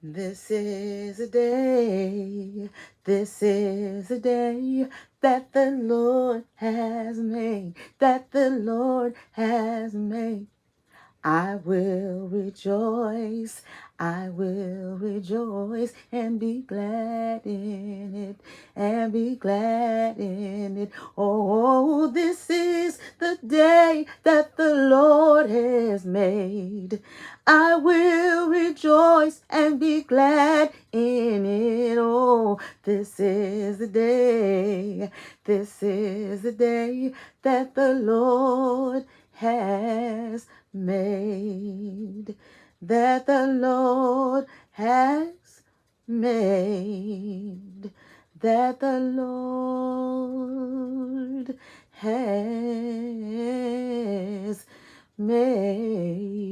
This is a day, this is a day that the Lord has made, that the Lord has made. I will rejoice, I will rejoice and be glad in it, and be glad in it. Oh, this is the day that the Lord has made. I will rejoice and be glad in it. Oh, this is the day, this is the day that the Lord has made, that the Lord has made, that the Lord has made.